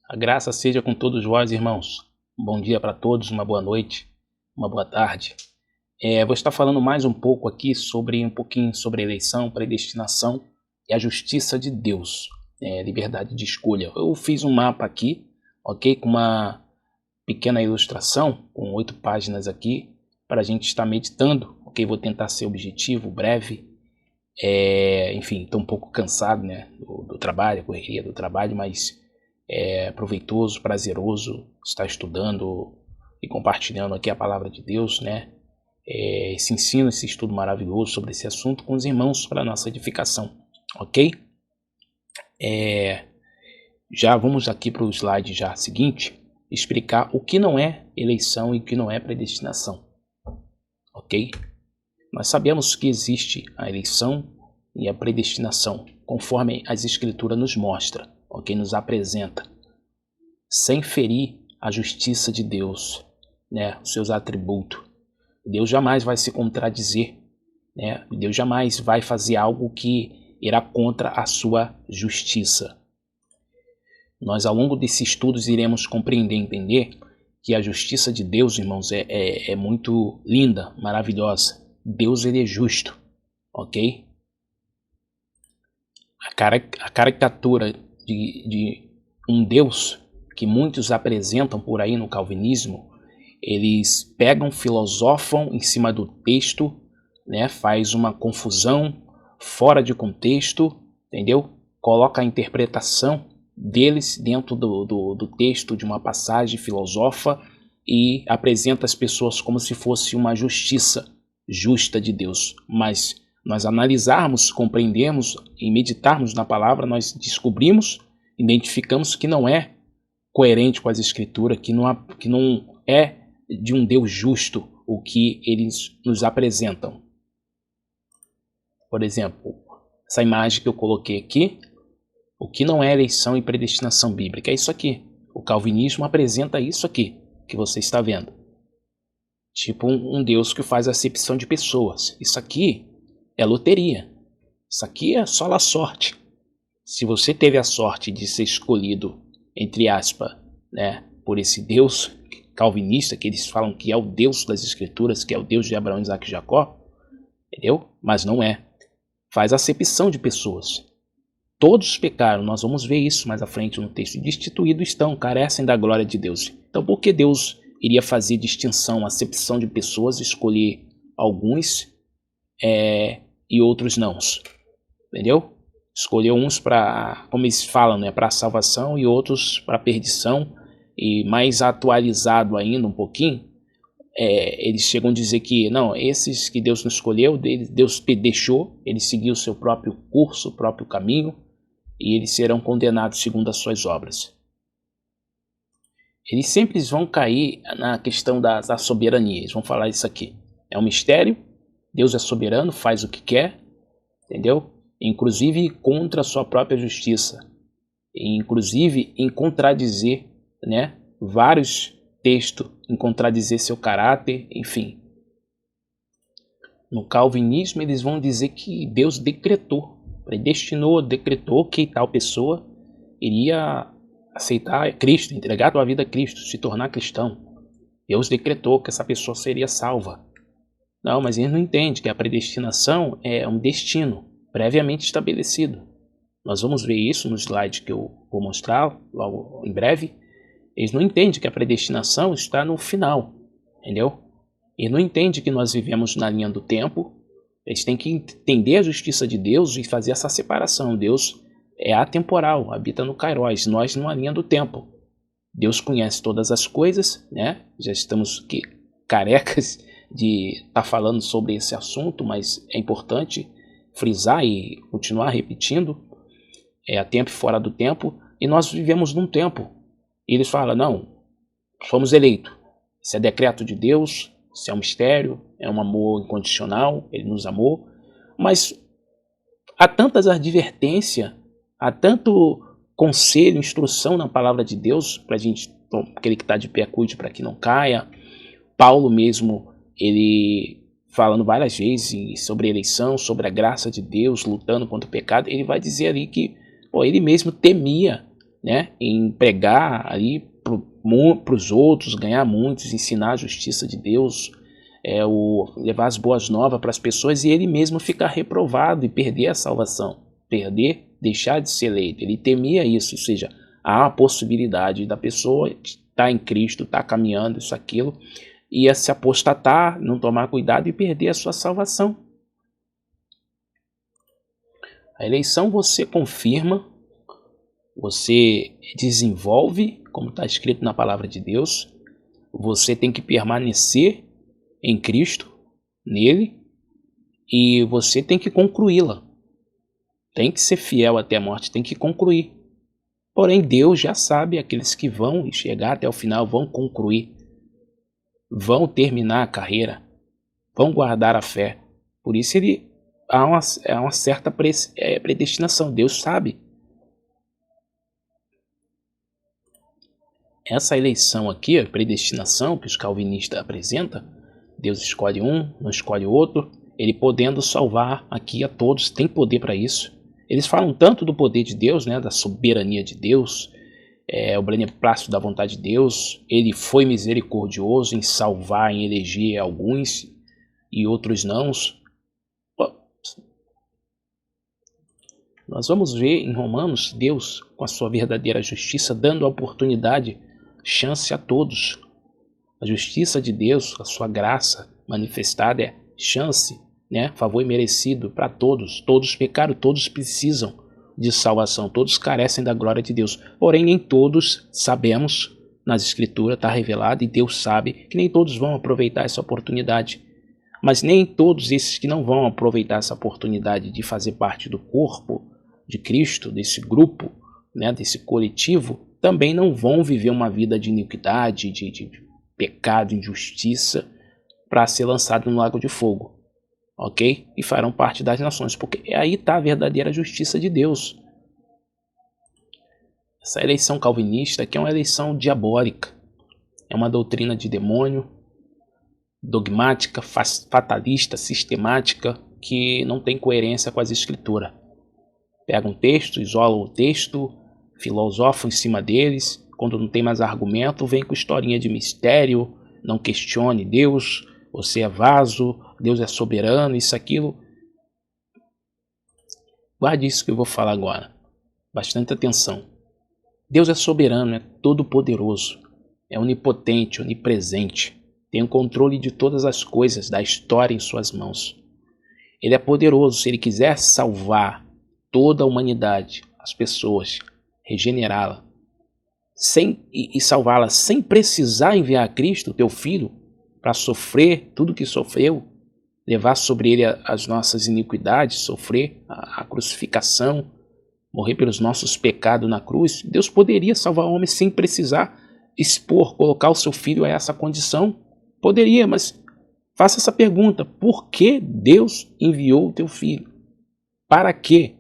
A graça seja com todos vós, irmãos. Um bom dia para todos, uma boa noite, uma boa tarde. Vou estar falando mais um pouco aqui sobre eleição, predestinação e a justiça de Deus, liberdade de escolha. Eu fiz um mapa aqui, ok, com uma pequena ilustração, com 8 páginas aqui, para a gente estar meditando, ok? Vou tentar ser objetivo, breve. Enfim, estou um pouco cansado, né, do trabalho, correria do trabalho, mas é proveitoso, prazeroso estar estudando e compartilhando aqui a palavra de Deus, né? Esse ensino, esse estudo maravilhoso sobre esse assunto com os irmãos para nossa edificação, ok? Já vamos aqui para o slide já seguinte, explicar o que não é eleição e o que não é predestinação, ok? Nós sabemos que existe a eleição e a predestinação, conforme as escrituras nos mostram, ok? Nos apresenta, sem ferir a justiça de Deus, né? Os seus atributos. Deus jamais vai se contradizer, né? Deus jamais vai fazer algo que irá contra a sua justiça. Nós, ao longo desses estudos, iremos compreender e entender que a justiça de Deus, irmãos, é muito linda, maravilhosa. Deus, ele é justo, ok? A caricatura de um Deus que muitos apresentam por aí no calvinismo, eles pegam, filosofam em cima do texto, né? Faz uma confusão fora de contexto, entendeu? Coloca a interpretação deles dentro do texto de uma passagem, filosofa e apresenta as pessoas como se fosse uma justiça justa de Deus. Mas nós analisarmos, compreendermos e meditarmos na palavra, nós descobrimos, identificamos que não é coerente com as escrituras, que não é de um Deus justo o que eles nos apresentam. Por exemplo, essa imagem que eu coloquei aqui, o que não é eleição e predestinação bíblica, é isso aqui. O calvinismo apresenta isso aqui, que você está vendo. Tipo um Deus que faz acepção de pessoas. Isso aqui é loteria. Isso aqui é só a sorte. Se você teve a sorte de ser escolhido, entre aspas, né, por esse Deus calvinista, que eles falam que é o Deus das Escrituras, que é o Deus de Abraão, Isaac e Jacó, entendeu? Mas não é. Faz acepção de pessoas. Todos pecaram, nós vamos ver isso mais à frente no texto. Destituídos estão, carecem da glória de Deus. Então por que Deus iria fazer distinção, acepção de pessoas, escolher alguns e outros não? Entendeu? Escolheu uns para, como eles falam, né, para a salvação e outros para a perdição. E mais atualizado ainda um pouquinho, eles chegam a dizer que não, esses que Deus não escolheu, Deus deixou, eles seguiram o seu próprio curso, o próprio caminho, e eles serão condenados segundo as suas obras. Eles sempre vão cair na questão da soberania, eles vão falar isso aqui. É um mistério, Deus é soberano, faz o que quer, entendeu? Inclusive contra a sua própria justiça, e inclusive em contradizer, né, vários textos, em contradizer seu caráter, enfim. No calvinismo eles vão dizer que Deus decretou, predestinou, decretou que tal pessoa iria aceitar Cristo, entregar a sua vida a Cristo, se tornar cristão. Deus decretou que essa pessoa seria salva. Não, mas eles não entendem que a predestinação é um destino previamente estabelecido. Nós vamos ver isso no slide que eu vou mostrar logo em breve. Eles não entendem que a predestinação está no final, entendeu? Eles não entendem que nós vivemos na linha do tempo. Eles têm que entender a justiça de Deus e fazer essa separação. Deus é atemporal, habita no Kairos, nós numa linha do tempo. Deus conhece todas as coisas, né? Já estamos carecas de estar falando sobre esse assunto, mas é importante frisar e continuar repetindo. A tempo e fora do tempo, e nós vivemos num tempo. E eles falam, não, fomos eleitos. Isso é decreto de Deus, isso é um mistério, é um amor incondicional, ele nos amou. Mas há tantas advertências, há tanto conselho, instrução na palavra de Deus, para a gente, aquele que está de pé, cuide para que não caia. Paulo mesmo, ele falando várias vezes sobre eleição, sobre a graça de Deus, lutando contra o pecado, ele vai dizer ali que ele mesmo temia né, em pregar ali para os outros, ganhar muitos, ensinar a justiça de Deus, levar as boas novas para as pessoas, e ele mesmo ficar reprovado e perder a salvação, deixar de ser eleito. Ele temia isso, ou seja, há a possibilidade da pessoa estar em Cristo, estar caminhando, isso, aquilo, e se apostatar, não tomar cuidado e perder a sua salvação. A eleição você confirma, você desenvolve, como está escrito na palavra de Deus. Você tem que permanecer em Cristo, nele, e você tem que concluí-la. Tem que ser fiel até a morte, tem que concluir. Porém, Deus já sabe, aqueles que vão chegar até o final vão concluir, vão terminar a carreira, vão guardar a fé. Por isso há uma certa predestinação, Deus sabe. Essa eleição aqui, a predestinação que os calvinistas apresentam, Deus escolhe um, não escolhe outro, ele podendo salvar aqui a todos, tem poder para isso. Eles falam tanto do poder de Deus, né, da soberania de Deus, o beneplácito da vontade de Deus. Ele foi misericordioso em salvar, em eleger alguns e outros não. Nós vamos ver em Romanos Deus, com a sua verdadeira justiça, dando a oportunidade, chance a todos. A justiça de Deus, a sua graça manifestada é chance, né? Favor merecido para todos. Todos pecaram, todos precisam de salvação, todos carecem da glória de Deus. Porém, nem todos sabemos, nas Escrituras está revelado, e Deus sabe que nem todos vão aproveitar essa oportunidade. Mas nem todos esses que não vão aproveitar essa oportunidade de fazer parte do corpo de Cristo, desse grupo, né, desse coletivo, também não vão viver uma vida de iniquidade, de pecado, injustiça, para ser lançado no lago de fogo, ok? E farão parte das nações, porque aí está a verdadeira justiça de Deus. Essa eleição calvinista aqui é uma eleição diabólica, é uma doutrina de demônio, dogmática, fatalista, sistemática, que não tem coerência com as escrituras. Pega um texto, isola o texto, filosofa em cima deles, quando não tem mais argumento, vem com historinha de mistério, não questione Deus, você é vaso, Deus é soberano, isso, aquilo. Guarde isso que eu vou falar agora, bastante atenção. Deus é soberano, é todo poderoso, é onipotente, onipresente, tem o controle de todas as coisas, da história em suas mãos. Ele é poderoso, se ele quiser salvar toda a humanidade, as pessoas, regenerá-la, e salvá-la sem precisar enviar a Cristo, teu Filho, para sofrer tudo que sofreu, levar sobre ele as nossas iniquidades, sofrer a crucificação, morrer pelos nossos pecados na cruz. Deus poderia salvar o homem sem precisar colocar o seu Filho a essa condição. Poderia, mas faça essa pergunta: por que Deus enviou o teu Filho? Para quê?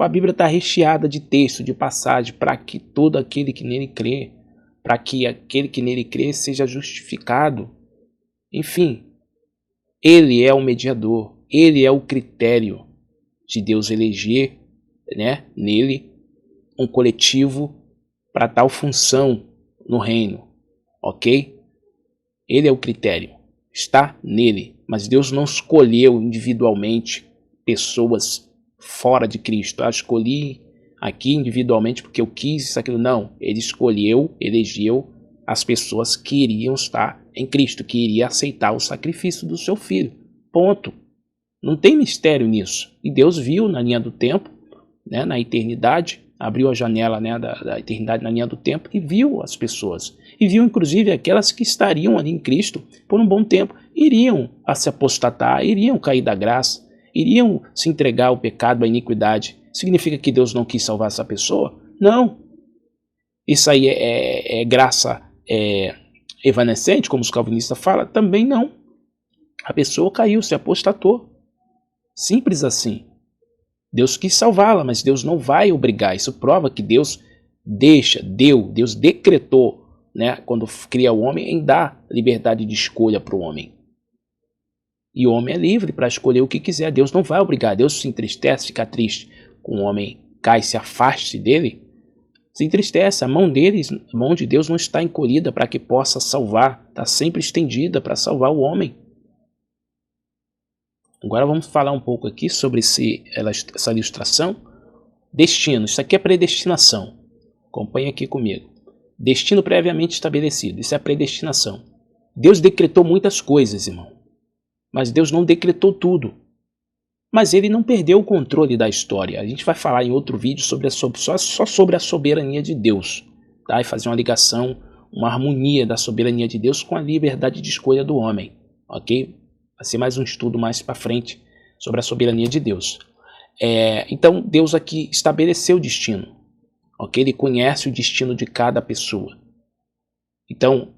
A Bíblia está recheada de texto, de passagem, para que todo aquele que nele crê, para que aquele que nele crê seja justificado. Enfim, ele é o mediador, ele é o critério de Deus eleger, né, nele um coletivo para tal função no reino, ok? Ele é o critério, está nele, mas Deus não escolheu individualmente pessoas fora de Cristo. Escolhi aqui individualmente porque eu quis isso, aquilo. Não, ele escolheu, elegeu as pessoas que iriam estar em Cristo, que iriam aceitar o sacrifício do seu Filho. Ponto. Não tem mistério nisso. E Deus viu na linha do tempo, né, na eternidade, abriu a janela, né, da eternidade na linha do tempo e viu as pessoas. E viu inclusive aquelas que estariam ali em Cristo por um bom tempo, iriam a se apostatar, iriam cair da graça, iriam se entregar ao pecado, à iniquidade. Significa que Deus não quis salvar essa pessoa? Não. Isso aí é graça evanescente, como os calvinistas falam? Também não. A pessoa caiu, se apostatou. Simples assim. Deus quis salvá-la, mas Deus não vai obrigar. Isso prova que Deus Deus decretou, né, quando cria o homem, em dar liberdade de escolha para o homem. E o homem é livre para escolher o que quiser. Deus não vai obrigar. Deus se entristece, fica triste com o homem, cai, se afaste dele. Se entristece. A mão deles, a mão de Deus não está encolhida para que possa salvar. Está sempre estendida para salvar o homem. Agora vamos falar um pouco aqui sobre essa ilustração. Destino. Isso aqui é predestinação. Acompanhe aqui comigo. Destino previamente estabelecido. Isso é predestinação. Deus decretou muitas coisas, irmão. Mas Deus não decretou tudo. Mas ele não perdeu o controle da história. A gente vai falar em outro vídeo só sobre a soberania de Deus. Tá? E fazer uma ligação, uma harmonia da soberania de Deus com a liberdade de escolha do homem. Ok? Vai ser mais um estudo mais para frente sobre a soberania de Deus. Então Deus aqui estabeleceu o destino. Ok? Ele conhece o destino de cada pessoa. Então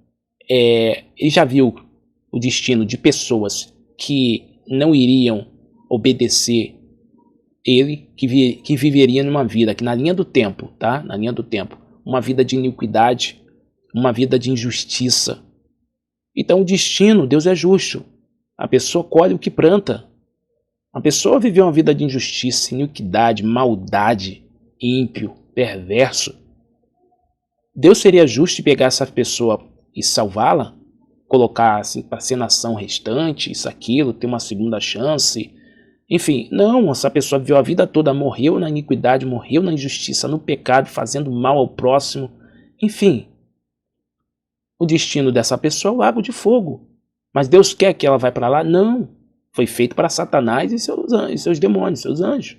ele já viu o destino de pessoas que não iriam obedecer ele, que viveria numa vida que na linha do tempo, tá? Na linha do tempo, uma vida de iniquidade, uma vida de injustiça. Então o destino, Deus é justo. A pessoa colhe o que planta. A pessoa viveu uma vida de injustiça, iniquidade, maldade, ímpio, perverso. Deus seria justo em pegar essa pessoa e salvá-la? Colocar assim para ser nação restante, isso, aquilo, ter uma segunda chance? Enfim, não, essa pessoa viveu a vida toda, morreu na iniquidade, morreu na injustiça, no pecado, fazendo mal ao próximo. Enfim, o destino dessa pessoa é o lago de fogo. Mas Deus quer que ela vá para lá? Não. Foi feito para Satanás e seus demônios, seus anjos.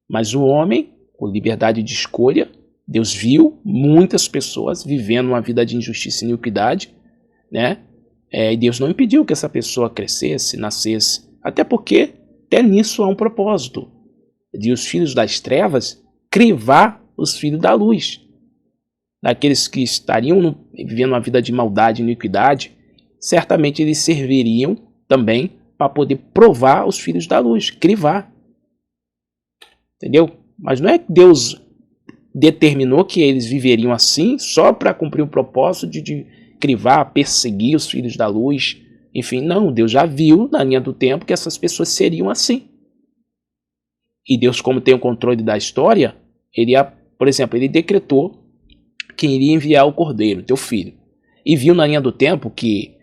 Mas o homem, com liberdade de escolha, Deus viu muitas pessoas vivendo uma vida de injustiça e iniquidade, né? E Deus não impediu que essa pessoa crescesse, nascesse. Até porque, até nisso há um propósito. De os filhos das trevas crivar os filhos da luz. Daqueles que estariam vivendo uma vida de maldade e iniquidade, certamente eles serviriam também para poder provar os filhos da luz, crivar. Entendeu? Mas não é que Deus determinou que eles viveriam assim só para cumprir o propósito de crivar, perseguir os filhos da luz. Enfim, não, Deus já viu na linha do tempo que essas pessoas seriam assim. E Deus, como tem o controle da história, por exemplo, ele decretou que iria enviar o Cordeiro, teu filho. E viu na linha do tempo que,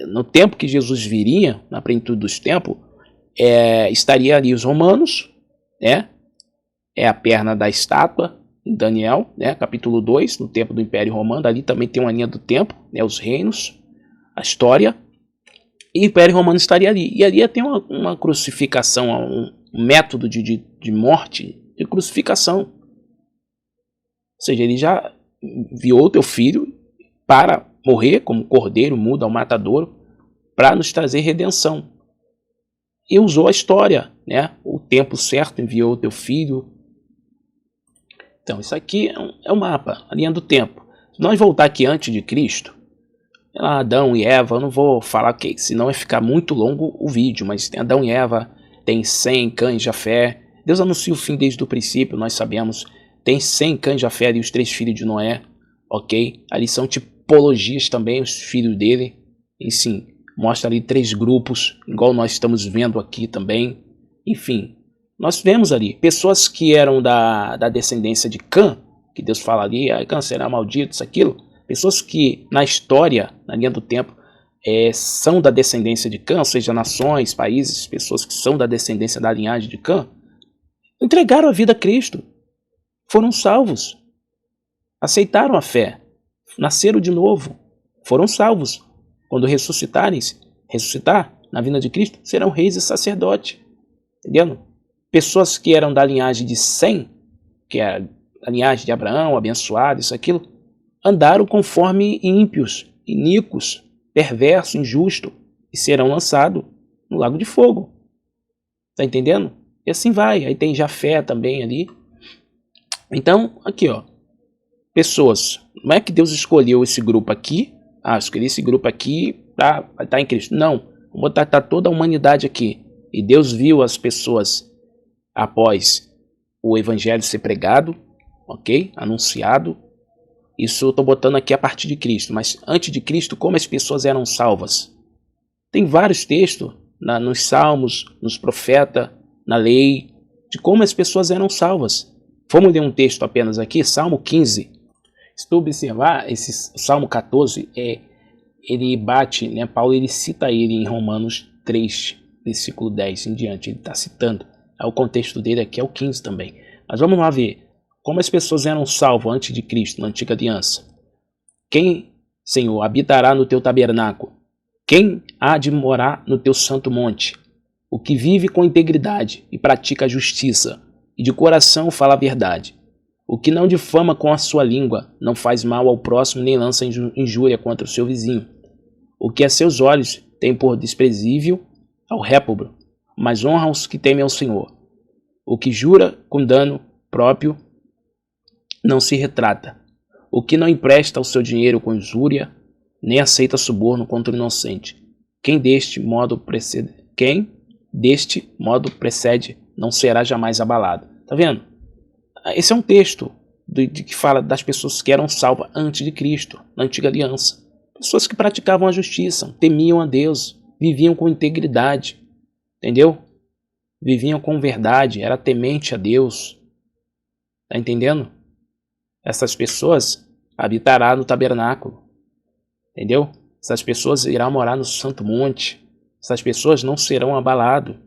no tempo que Jesus viria, na plenitude dos tempos, estaria ali os romanos, né? É a perna da estátua, em Daniel, né? Capítulo 2, no tempo do Império Romano. Ali também tem uma linha do tempo, né? Os reinos, a história. E o Império Romano estaria ali. E ali tem uma crucificação, um método de morte, de crucificação. Ou seja, ele já enviou o teu filho para morrer como cordeiro mudo ao matadouro, para nos trazer redenção. E usou a história, né? O tempo certo enviou o teu filho. Então, isso aqui é o mapa, a linha do tempo. Se nós voltar aqui antes de Cristo, Adão e Eva, eu não vou falar que senão vai ficar muito longo o vídeo, mas tem Adão e Eva, tem Sem, Cã e Jafé. Deus anuncia o fim desde o princípio, nós sabemos. Tem Sem, Cã e Jafé e os 3 filhos de Noé, ok? Ali são tipologias também, os filhos dele. E sim, mostra ali 3 grupos, igual nós estamos vendo aqui também. Enfim, nós vemos ali pessoas que eram da descendência de Cã, que Deus fala ali, Cã será maldito, isso, aquilo. Pessoas que na história, na linha do tempo, são da descendência de Cã, ou seja, nações, países, pessoas que são da descendência da linhagem de Cã, entregaram a vida a Cristo, foram salvos, aceitaram a fé, nasceram de novo, foram salvos. Quando ressuscitar na vinda de Cristo, serão reis e sacerdotes. Entendendo? Pessoas que eram da linhagem de Sem, que é a linhagem de Abraão, abençoado, isso, aquilo, andaram conforme ímpios, iníquos, perversos, injustos, e serão lançados no lago de fogo. Tá entendendo? E assim vai. Aí tem Jafé também ali. Então, aqui, ó. Pessoas. Não é que Deus escolheu esse grupo aqui. Escolhi esse grupo aqui para estar em Cristo. Não. Vou botar toda a humanidade aqui. E Deus viu as pessoas após o evangelho ser pregado, ok? Anunciado. Isso eu estou botando aqui a partir de Cristo. Mas antes de Cristo, como as pessoas eram salvas? Tem vários textos nos Salmos, nos profetas, na lei, de como as pessoas eram salvas. Vamos ler um texto apenas aqui, Salmo 15. Se tu observar, esse Salmo 14, ele bate, né? Paulo ele cita ele em Romanos 3, versículo 10 em diante. Ele está citando. O contexto dele aqui é o 15 também. Mas vamos lá ver como as pessoas eram salvas antes de Cristo, na antiga aliança. Quem, Senhor, habitará no teu tabernáculo? Quem há de morar no teu santo monte? O que vive com integridade e pratica a justiça, e de coração fala a verdade. O que não difama com a sua língua, não faz mal ao próximo, nem lança injúria contra o seu vizinho. O que a seus olhos tem por desprezível ao réprobo, mas honra os que temem ao Senhor. O que jura com dano próprio não se retrata. O que não empresta o seu dinheiro com usúria, nem aceita suborno contra o inocente. Quem deste modo precede não será jamais abalado. Tá vendo? Esse é um texto que fala das pessoas que eram salvas antes de Cristo, na antiga aliança. Pessoas que praticavam a justiça, temiam a Deus, viviam com integridade, entendeu? Viviam com verdade, era temente a Deus. Tá entendendo? Essas pessoas habitarão no tabernáculo, entendeu? Essas pessoas irão morar no santo monte. Essas pessoas não serão abaladas.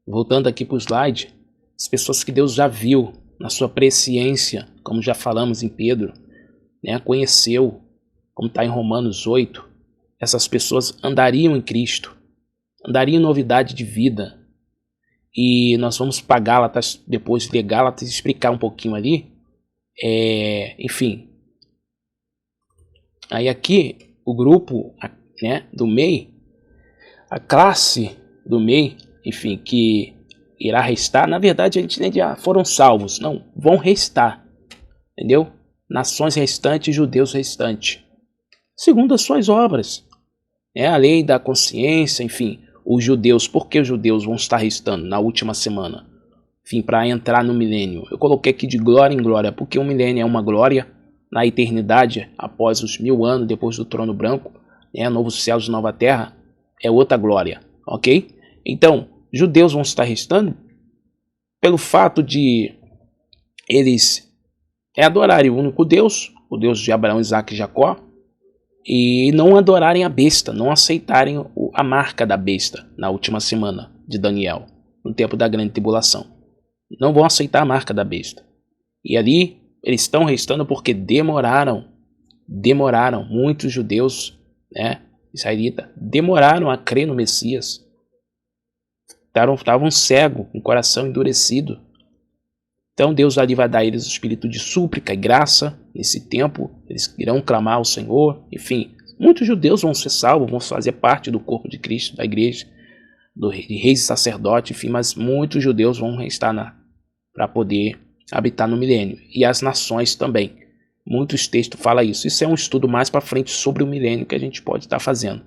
Voltando aqui para o slide, as pessoas que Deus já viu na sua presciência, como já falamos em Pedro, né, conheceu, como está em Romanos 8, essas pessoas andariam em Cristo, andariam em novidade de vida. E nós vamos para Gálatas, depois ler Gálatas e explicar um pouquinho ali. Enfim, aí aqui o grupo, né, do MEI, a classe do MEI, enfim, que irá restar, na verdade a gente nem já foram salvos, não, vão restar, entendeu? Nações restantes, judeus restantes, segundo as suas obras, a lei da consciência, enfim, os judeus, por que os judeus vão estar restando na última semana? Enfim, para entrar no milênio, eu coloquei aqui de glória em glória, porque o milênio é uma glória na eternidade, após os 1000 anos, depois do trono branco, novos céus e nova terra, é outra glória, ok? Então, judeus vão estar restando pelo fato de eles adorarem o único Deus, o Deus de Abraão, Isaac e Jacó, e não adorarem a besta, não aceitarem a marca da besta na última semana de Daniel, no tempo da grande tribulação. Não vão aceitar a marca da besta. E ali eles estão restando porque demoraram, muitos judeus, israelitas, demoraram a crer no Messias. Estavam cegos, com o coração endurecido. Então Deus ali vai dar a eles o espírito de súplica e graça. Nesse tempo eles irão clamar ao Senhor. Enfim, muitos judeus vão ser salvos, vão fazer parte do corpo de Cristo, da igreja, de reis e sacerdotes, enfim, mas muitos judeus vão estar para poder habitar no milênio. E as nações também. Muitos textos falam isso. Isso é um estudo mais para frente sobre o milênio que a gente pode estar fazendo.